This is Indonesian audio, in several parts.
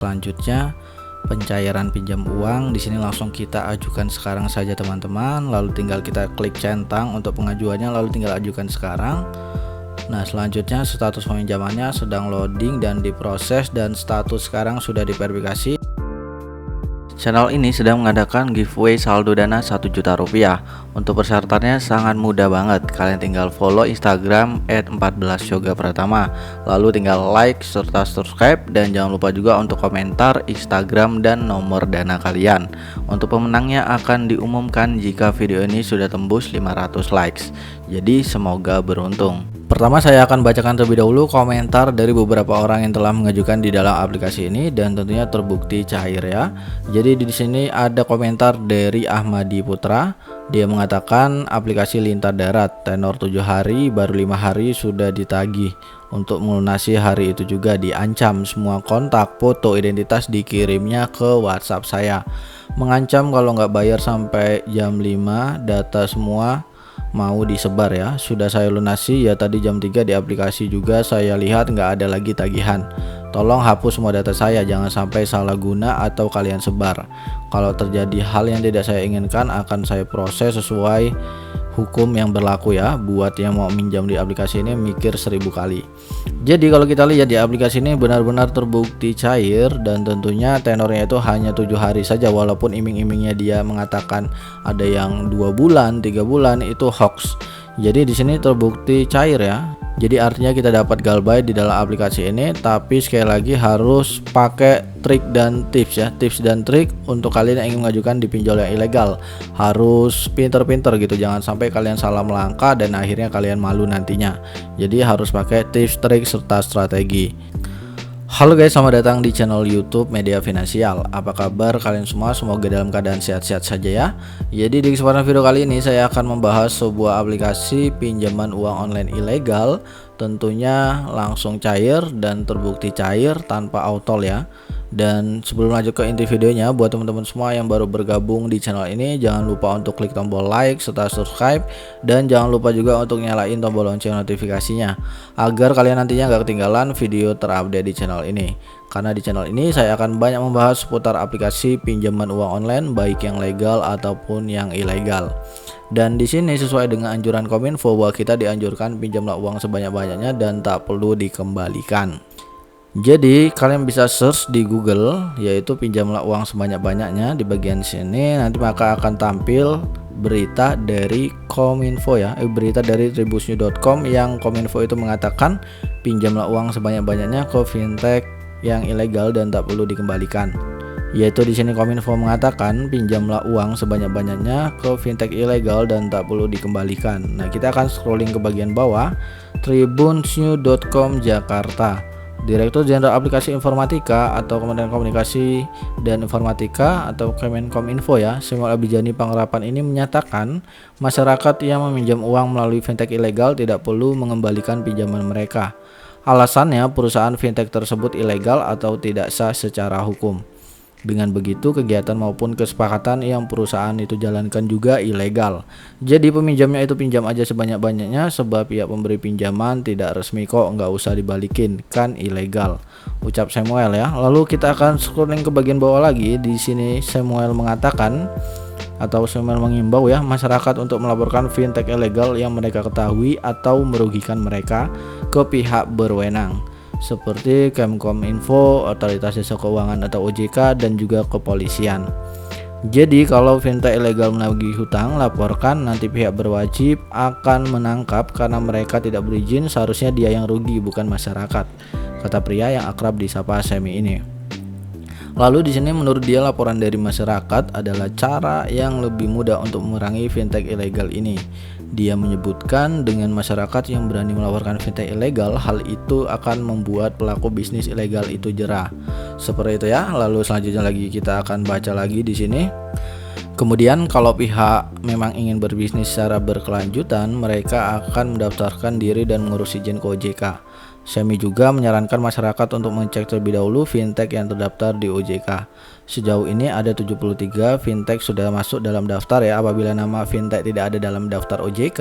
Selanjutnya pencairan pinjam uang, di sini langsung kita ajukan sekarang saja teman-teman. Lalu tinggal kita klik centang untuk pengajuannya, lalu tinggal ajukan sekarang. Nah, selanjutnya status peminjamannya sedang loading dan diproses, dan status sekarang sudah diverifikasi. Channel ini sedang mengadakan giveaway saldo dana 1 juta rupiah. Untuk persyaratannya sangat mudah banget. Kalian tinggal follow Instagram @14yogapratama, lalu tinggal like serta subscribe, dan jangan lupa juga untuk komentar Instagram dan nomor dana kalian. Untuk pemenangnya akan diumumkan jika video ini sudah tembus 500 likes. Jadi semoga beruntung. Pertama saya akan bacakan terlebih dahulu komentar dari beberapa orang yang telah mengajukan di dalam aplikasi ini dan tentunya terbukti cair ya. Jadi di sini ada komentar dari Ahmadi Putra. Dia mengatakan aplikasi Lintar Darat tenor 7 hari baru 5 hari sudah ditagih. Untuk melunasi hari itu juga diancam semua kontak, foto, identitas dikirimnya ke WhatsApp saya. Mengancam kalau nggak bayar sampai jam 5 data semua mau disebar ya. Sudah saya lunasi ya, tadi jam 3 di aplikasi juga saya lihat nggak ada lagi tagihan. Tolong hapus semua data saya, jangan sampai salah guna atau kalian sebar. Kalau terjadi hal yang tidak saya inginkan akan saya proses sesuai hukum yang berlaku ya. Buat yang mau minjam di aplikasi ini mikir 1000 kali. Jadi kalau kita lihat di aplikasi ini benar-benar terbukti cair, dan tentunya tenornya itu hanya 7 hari saja, walaupun iming-imingnya dia mengatakan ada yang 2 bulan, 3 bulan, itu hoax. Jadi di sini terbukti cair ya. Jadi artinya kita dapat galbay di dalam aplikasi ini, tapi sekali lagi harus pakai trik dan tips ya. Tips dan trik untuk kalian yang ingin mengajukan di pinjol yang ilegal. Harus pinter-pinter gitu, jangan sampai kalian salah melangkah dan akhirnya kalian malu nantinya. Jadi harus pakai tips, trik, serta strategi. Halo guys, selamat datang di channel YouTube Media Finansial. Apa kabar kalian semua? Semoga dalam keadaan sehat-sehat saja ya. Jadi di kesempatan video kali ini saya akan membahas sebuah aplikasi pinjaman uang online ilegal. Tentunya langsung cair dan terbukti cair tanpa autol ya. Dan sebelum lanjut ke inti videonya, buat teman-teman semua yang baru bergabung di channel ini, jangan lupa untuk klik tombol like serta subscribe, dan jangan lupa juga untuk nyalain tombol lonceng notifikasinya agar kalian nantinya gak ketinggalan video terupdate di channel ini. Karena di channel ini saya akan banyak membahas seputar aplikasi pinjaman uang online, baik yang legal ataupun yang ilegal. Dan di sini sesuai dengan anjuran Kominfo bahwa kita dianjurkan pinjamlah uang sebanyak-banyaknya dan tak perlu dikembalikan. Jadi kalian bisa search di Google yaitu pinjamlah uang sebanyak-banyaknya. Di bagian sini nanti maka akan tampil berita dari Kominfo ya, berita dari tribusnews.com yang Kominfo itu mengatakan pinjamlah uang sebanyak-banyaknya ke fintech yang ilegal dan tak perlu dikembalikan. Yaitu di sini Kominfo mengatakan pinjamlah uang sebanyak-banyaknya ke fintech ilegal dan tak perlu dikembalikan. Nah, kita akan scrolling ke bagian bawah, tribusnews.com Jakarta. Direktur Jenderal Aplikasi Informatika atau Kementerian Komunikasi dan Informatika atau Kemenkominfo ya, Samuel Abijani Pangerapan ini menyatakan masyarakat yang meminjam uang melalui fintech ilegal tidak perlu mengembalikan pinjaman mereka. Alasannya perusahaan fintech tersebut ilegal atau tidak sah secara hukum. Dengan begitu kegiatan maupun kesepakatan yang perusahaan itu jalankan juga ilegal. Jadi peminjamnya itu pinjam aja sebanyak-banyaknya, sebab pihak pemberi pinjaman tidak resmi kok, nggak usah dibalikin, kan ilegal, ucap Samuel ya. Lalu kita akan scrolling ke bagian bawah lagi. Di sini Samuel mengatakan atau Samuel mengimbau ya masyarakat untuk melaporkan fintech ilegal yang mereka ketahui atau merugikan mereka ke pihak berwenang seperti Kemkominfo, Otoritas Jasa Keuangan atau OJK, dan juga kepolisian. Jadi kalau fintech ilegal menagih hutang, laporkan, nanti pihak berwajib akan menangkap karena mereka tidak berizin, seharusnya dia yang rugi bukan masyarakat, kata pria yang akrab disapa Semi ini. Lalu di sini menurut dia laporan dari masyarakat adalah cara yang lebih mudah untuk memerangi fintech ilegal ini. Dia menyebutkan dengan masyarakat yang berani melaporkan fintech ilegal, hal itu akan membuat pelaku bisnis ilegal itu jera. Seperti itu ya. Lalu selanjutnya lagi kita akan baca lagi di sini. Kemudian kalau pihak memang ingin berbisnis secara berkelanjutan, mereka akan mendaftarkan diri dan mengurus izin ke OJK. SEMI juga menyarankan masyarakat untuk mengecek terlebih dahulu fintech yang terdaftar di OJK. Sejauh ini ada 73 fintech sudah masuk dalam daftar ya. Apabila nama fintech tidak ada dalam daftar OJK,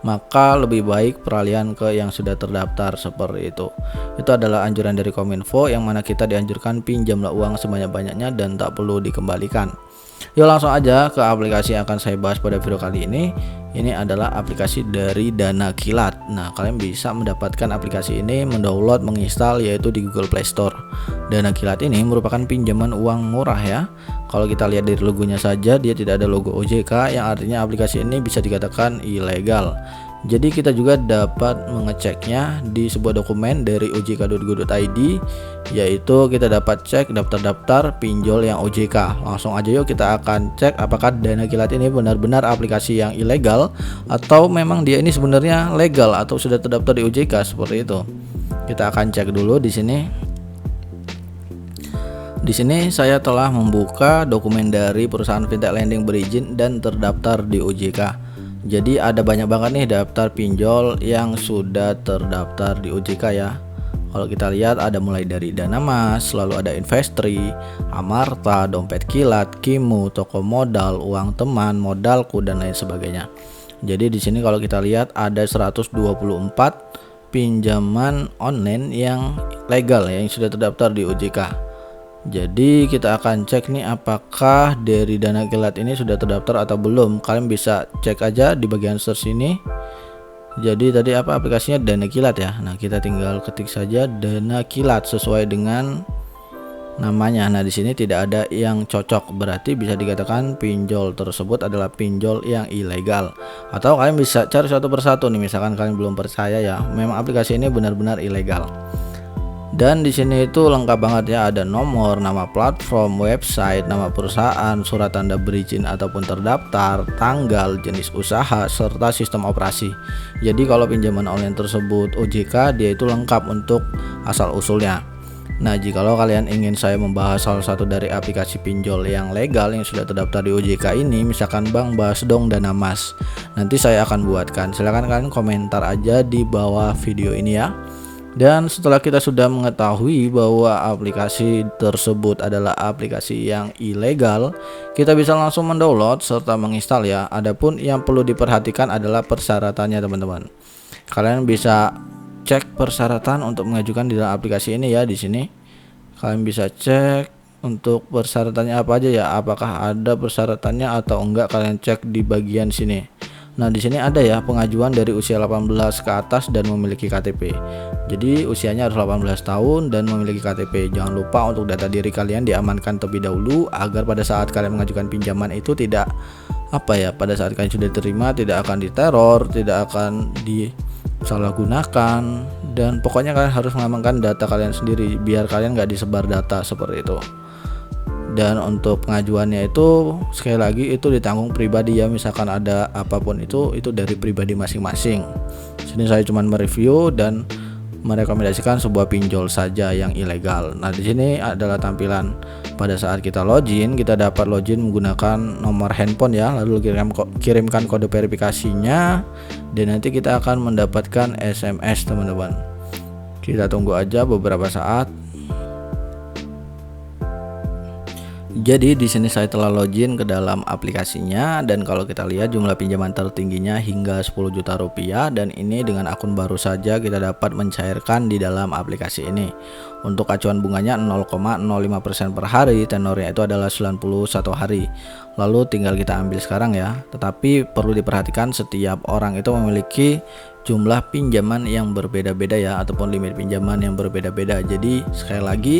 maka lebih baik peralihan ke yang sudah terdaftar seperti itu. Itu adalah anjuran dari Kominfo, yang mana kita dianjurkan pinjamlah uang sebanyak-banyaknya dan tak perlu dikembalikan. Yuk langsung aja ke aplikasi yang akan saya bahas pada video kali ini. Ini adalah aplikasi dari Dana Kilat. Nah, kalian bisa mendapatkan aplikasi ini, mendownload, menginstal, yaitu di Google Play Store. Dana Kilat ini merupakan pinjaman uang murah ya. Kalau kita lihat dari logonya saja, dia tidak ada logo OJK, yang artinya aplikasi ini bisa dikatakan ilegal. Jadi kita juga dapat mengeceknya di sebuah dokumen dari ojk.go.id, yaitu kita dapat cek daftar-daftar pinjol yang OJK. Langsung aja yuk kita akan cek apakah Dana Kilat ini benar-benar aplikasi yang ilegal atau memang dia ini sebenarnya legal atau sudah terdaftar di OJK seperti itu. Kita akan cek dulu di sini. Di sini saya telah membuka dokumen dari perusahaan fintech lending berizin dan terdaftar di OJK. Jadi ada banyak banget nih daftar pinjol yang sudah terdaftar di OJK ya. Kalau kita lihat ada mulai dari Dana Mas, lalu ada Investri, Amarta, Dompet Kilat, Kimu, Toko Modal, Uang Teman, Modalku, dan lain sebagainya. Jadi di sini kalau kita lihat ada 124 pinjaman online yang legal ya, yang sudah terdaftar di OJK. Jadi kita akan cek nih apakah dari Dana Kilat ini sudah terdaftar atau belum. Kalian bisa cek aja di bagian search ini. Jadi tadi apa aplikasinya, Dana Kilat ya. Nah, kita tinggal ketik saja Dana Kilat sesuai dengan namanya. Nah, di sini tidak ada yang cocok, berarti bisa dikatakan pinjol tersebut adalah pinjol yang ilegal. Atau kalian bisa cari satu persatu nih, misalkan kalian belum percaya ya, memang aplikasi ini benar-benar ilegal. Dan di sini itu lengkap banget ya, ada nomor, nama platform, website, nama perusahaan, surat tanda berizin ataupun terdaftar, tanggal, jenis usaha, serta sistem operasi. Jadi kalau pinjaman online tersebut OJK, dia itu lengkap untuk asal usulnya. Nah, jikalau kalian ingin saya membahas salah satu dari aplikasi pinjol yang legal yang sudah terdaftar di OJK ini, misalkan Bang bahas dong Dana Mas, nanti saya akan buatkan. Silahkan kalian komentar aja di bawah video ini ya. Dan setelah kita sudah mengetahui bahwa aplikasi tersebut adalah aplikasi yang ilegal, kita bisa langsung mendownload serta menginstal ya. Adapun yang perlu diperhatikan adalah persyaratannya teman-teman. Kalian bisa cek persyaratan untuk mengajukan di dalam aplikasi ini ya. Di sini kalian bisa cek untuk persyaratannya apa aja ya. Apakah ada persyaratannya atau enggak, kalian cek di bagian sini. Nah, di sini ada ya, pengajuan dari usia 18 ke atas dan memiliki KTP. Jadi usianya harus 18 tahun dan memiliki KTP. Jangan lupa untuk data diri kalian diamankan terlebih dahulu agar pada saat kalian mengajukan pinjaman itu tidak pada saat kalian sudah terima tidak akan diteror, tidak akan disalahgunakan, dan pokoknya kalian harus mengamankan data kalian sendiri biar kalian nggak disebar data seperti itu. Dan untuk pengajuannya itu sekali lagi itu ditanggung pribadi ya, misalkan ada apapun itu dari pribadi masing-masing. Sini saya cuma mereview dan merekomendasikan sebuah pinjol saja yang ilegal. Nah, di sini adalah tampilan pada saat kita login. Kita dapat login menggunakan nomor handphone ya, lalu kirimkan kode verifikasinya dan nanti kita akan mendapatkan SMS teman-teman. Kita tunggu aja beberapa saat. Jadi di sini saya telah login ke dalam aplikasinya, dan kalau kita lihat jumlah pinjaman tertingginya hingga 10 juta rupiah, dan ini dengan akun baru saja kita dapat mencairkan di dalam aplikasi ini. Untuk acuan bunganya 0,05% per hari, tenornya itu adalah 91 hari. Lalu tinggal kita ambil sekarang ya. Tetapi perlu diperhatikan setiap orang itu memiliki jumlah pinjaman yang berbeda-beda ya, ataupun limit pinjaman yang berbeda-beda. Jadi sekali lagi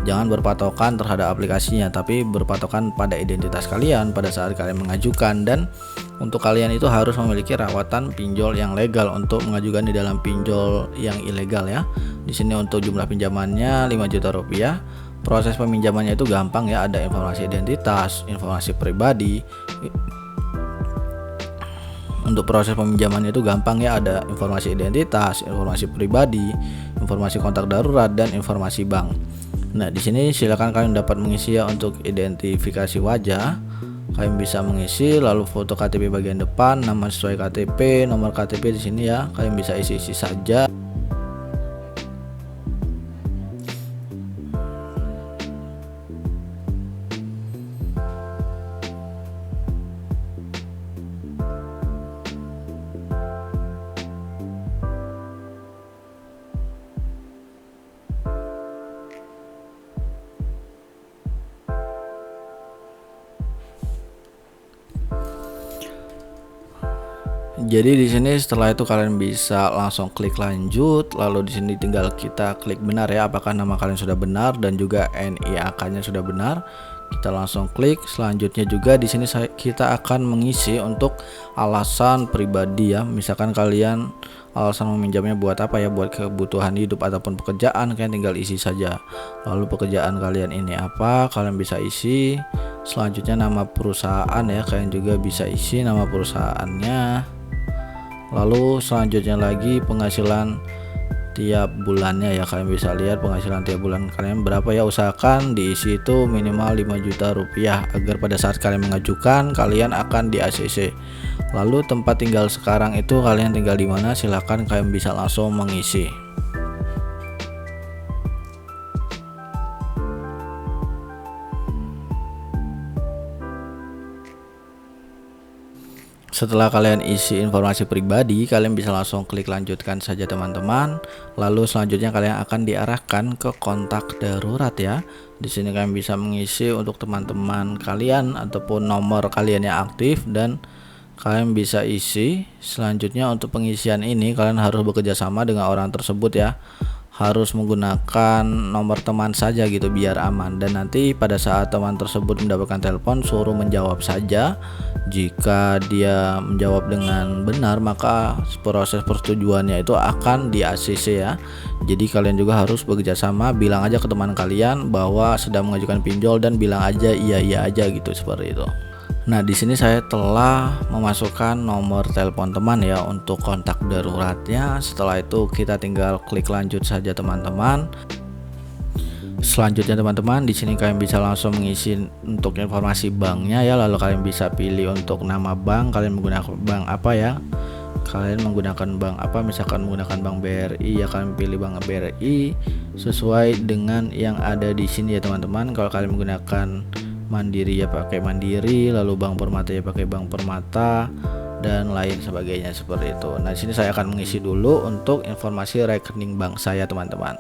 jangan berpatokan terhadap aplikasinya, tapi berpatokan pada identitas kalian pada saat kalian mengajukan. Dan untuk kalian itu harus memiliki rawatan pinjol yang legal untuk mengajukan di dalam pinjol yang ilegal ya. Di sini untuk jumlah pinjamannya 5 juta rupiah. Proses peminjamannya itu gampang ya, ada informasi identitas, informasi pribadi. Untuk proses peminjamannya itu gampang ya, ada informasi identitas, informasi pribadi, informasi kontak darurat, dan informasi bank. Nah, di sini silakan kalian dapat mengisi ya untuk identifikasi wajah. Kalian bisa mengisi, lalu foto KTP bagian depan, nama sesuai KTP, nomor KTP di sini ya. Kalian bisa isi-isi saja. Jadi di sini setelah itu kalian bisa langsung klik lanjut, lalu di sini tinggal kita klik benar ya, apakah nama kalian sudah benar dan juga NIAK-nya sudah benar. Kita langsung klik. Selanjutnya juga di sini kita akan mengisi untuk alasan pribadi ya. Misalkan kalian alasan meminjamnya buat apa ya, buat kebutuhan hidup ataupun pekerjaan, kalian tinggal isi saja. Lalu pekerjaan kalian ini apa, kalian bisa isi. Selanjutnya nama perusahaan ya, kalian juga bisa isi nama perusahaannya. Lalu selanjutnya lagi penghasilan tiap bulannya ya, kalian bisa lihat penghasilan tiap bulan kalian berapa ya. Usahakan diisi itu minimal 5 juta rupiah agar pada saat kalian mengajukan kalian akan di ACC. Lalu tempat tinggal sekarang itu kalian tinggal di mana, silahkan kalian bisa langsung mengisi. Setelah kalian isi informasi pribadi, kalian bisa langsung klik lanjutkan saja teman-teman. Lalu selanjutnya kalian akan diarahkan ke kontak darurat ya. Di sini kalian bisa mengisi untuk teman-teman kalian ataupun nomor kalian yang aktif dan kalian bisa isi. Selanjutnya untuk pengisian ini kalian harus bekerja sama dengan orang tersebut ya. Harus menggunakan nomor teman saja gitu biar aman, dan nanti pada saat teman tersebut mendapatkan telepon suruh menjawab saja. Jika dia menjawab dengan benar maka proses persetujuannya itu akan di ACC ya. Jadi kalian juga harus bekerja sama, bilang aja ke teman kalian bahwa sedang mengajukan pinjol dan bilang aja iya aja gitu, seperti itu. Nah, di sini saya telah memasukkan nomor telepon teman ya untuk kontak daruratnya. Setelah itu kita tinggal klik lanjut saja teman-teman. Selanjutnya teman-teman, di sini kalian bisa langsung mengisi untuk informasi banknya ya. Lalu kalian bisa pilih untuk nama bank, kalian menggunakan bank apa ya. Kalian menggunakan bank apa, misalkan menggunakan bank BRI ya, kalian pilih bank BRI sesuai dengan yang ada di sini ya teman-teman. Kalau kalian menggunakan Mandiri ya pakai Mandiri, lalu Bank Permata ya pakai Bank Permata, dan lain sebagainya seperti itu. Nah, di sini saya akan mengisi dulu untuk informasi rekening bank saya teman-teman.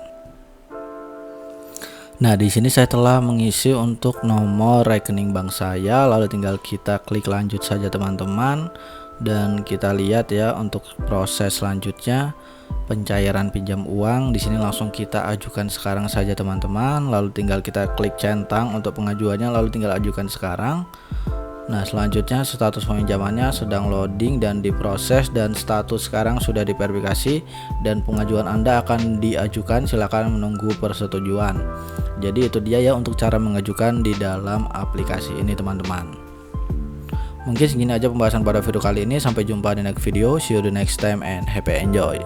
Nah, di sini saya telah mengisi untuk nomor rekening bank saya, lalu tinggal kita klik lanjut saja teman-teman. Dan kita lihat ya untuk proses selanjutnya pencairan pinjam uang. Di sini langsung kita ajukan sekarang saja teman-teman, lalu tinggal kita klik centang untuk pengajuannya, lalu tinggal ajukan sekarang. Nah, selanjutnya status peminjamannya sedang loading dan diproses, dan status sekarang sudah diverifikasi dan pengajuan Anda akan diajukan. Silakan menunggu persetujuan. Jadi itu dia ya untuk cara mengajukan di dalam aplikasi ini teman-teman. Mungkin segini aja pembahasan pada video kali ini. Sampai jumpa di next video. See you the next time and happy enjoy.